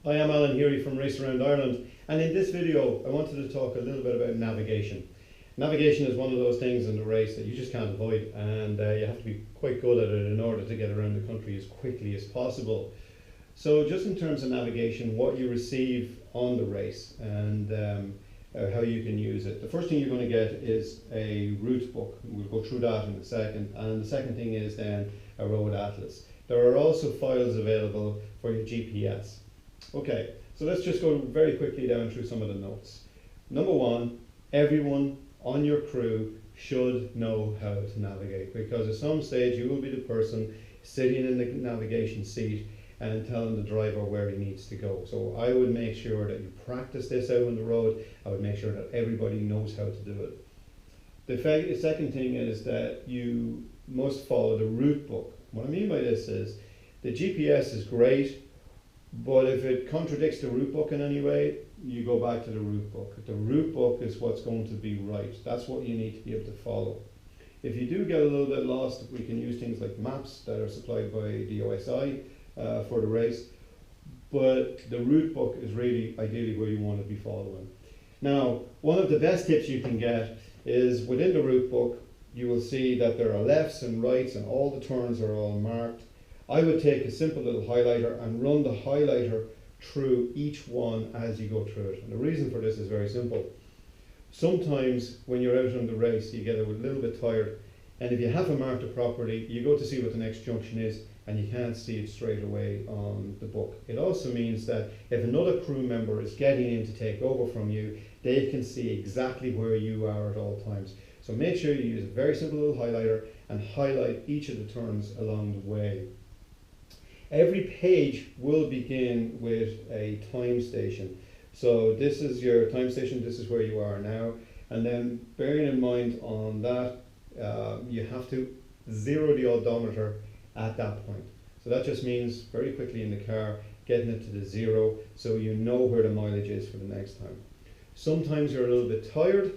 I am Alan Heary from Race Around Ireland, and in this video I wanted to talk a little bit about navigation. Navigation is one of those things in the race that you just can't avoid, and you have to be quite good at it in order to get around the country as quickly as possible. So just in terms of navigation, what you receive on the race and how you can use it. The first thing you're going to get is a route book. We'll go through that in a second. And the second thing is then a road atlas. There are also files available for your GPS. Okay, so let's just go very quickly down through some of the notes. Number one, everyone on your crew should know how to navigate, because at some stage you will be the person sitting in the navigation seat and telling the driver where he needs to go. So I would make sure that you practice this out on the road. I would make sure that everybody knows how to do it. The second thing is that you must follow the route book. What I mean by this is the GPS is great, but if it contradicts the route book in any way, you go back to the route book. The route book is what's going to be right. That's what you need to be able to follow. If you do get a little bit lost, we can use things like maps that are supplied by the OSI for the race, but the route book is really ideally where you want to be following. Now, one of the best tips you can get is within the route book, you will see that there are lefts and rights and all the turns are all marked. I would take a simple little highlighter and run the highlighter through each one as you go through it. And the reason for this is very simple. Sometimes when you're out on the race, you get a little bit tired, and if you haven't marked it properly, you go to see what the next junction is and you can't see it straight away on the book. It also means that if another crew member is getting in to take over from you, they can see exactly where you are at all times. So make sure you use a very simple little highlighter and highlight each of the turns along the way. Every page will begin with a time station. So this is your time station, this is where you are now. And then bearing in mind on that, you have to zero the odometer at that point. So that just means very quickly in the car, getting it to the zero so you know where the mileage is for the next time. Sometimes you're a little bit tired,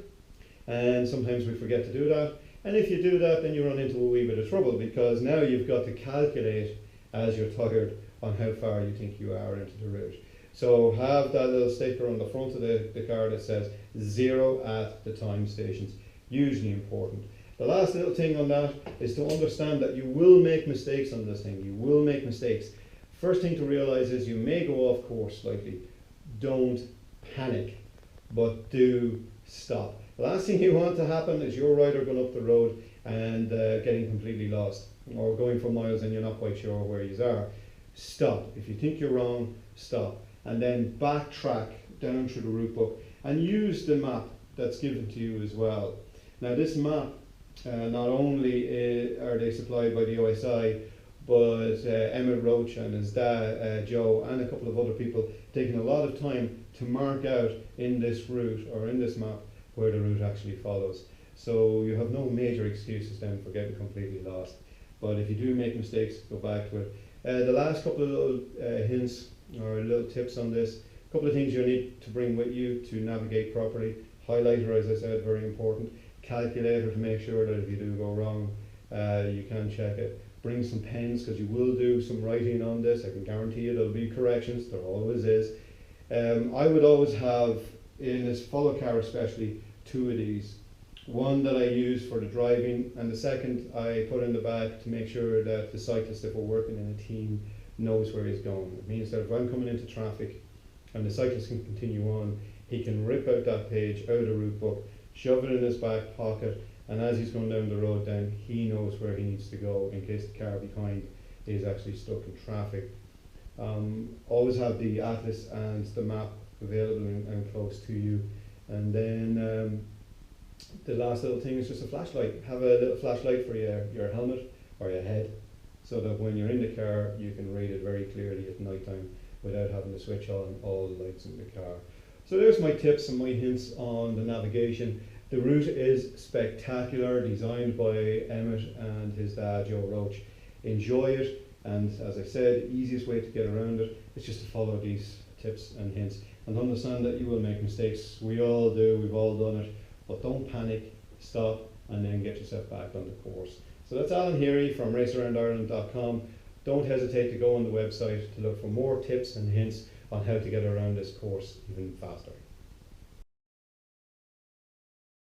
and sometimes we forget to do that. And if you do that, then you run into a wee bit of trouble, because now you've got to calculate as you're tired on how far you think you are into the route. So have that little sticker on the front of the car that says 0 at the time stations, hugely important. The last little thing on that is to understand that you will make mistakes on this thing. You will make mistakes. First thing to realize is you may go off course slightly. Don't panic, but do stop. The last thing you want to happen is your rider going up the road and getting completely lost, or going for miles and you're not quite sure where you are. Stop. If you think you're wrong, stop. And then backtrack down through the route book and use the map that's given to you as well. Now this map, not only are they supplied by the OSI, but Emmett Roach and his dad, Joe, and a couple of other people taking a lot of time to mark out in this route or in this map where the route actually follows. So you have no major excuses then for getting completely lost. But if you do make mistakes, go back to it. The last couple of little hints or little tips on this, a couple of things you need to bring with you to navigate properly. Highlighter, as I said, very important. Calculator to make sure that if you do go wrong, you can check it. Bring some pens, because you will do some writing on this. I can guarantee you there'll be corrections, there always is. I would always have, in this follow car especially, 2 of these. One that I use for the driving, and the second I put in the back to make sure that the cyclist, if we're working in a team, knows where he's going. It means that if I'm coming into traffic and the cyclist can continue on, he can rip out that page out of the route book, shove it in his back pocket, and as he's going down the road then he knows where he needs to go in case the car behind is actually stuck in traffic. Always have the atlas and the map available and close to you. And then the last little thing is just a flashlight. Have a little flashlight for your helmet or your head, so that when you're in the car you can read it very clearly at night time without having to switch on all the lights in the car. So there's my tips and my hints on the navigation. The route is spectacular, designed by Emmett and his dad Joe Roach. Enjoy it, and as I said, the easiest way to get around it is just to follow these tips and hints, and understand that you will make mistakes. We all do, we've all done it, but don't panic, stop, and then get yourself back on the course. So that's Alan Heary from racearoundireland.com. Don't hesitate to go on the website to look for more tips and hints on how to get around this course even faster.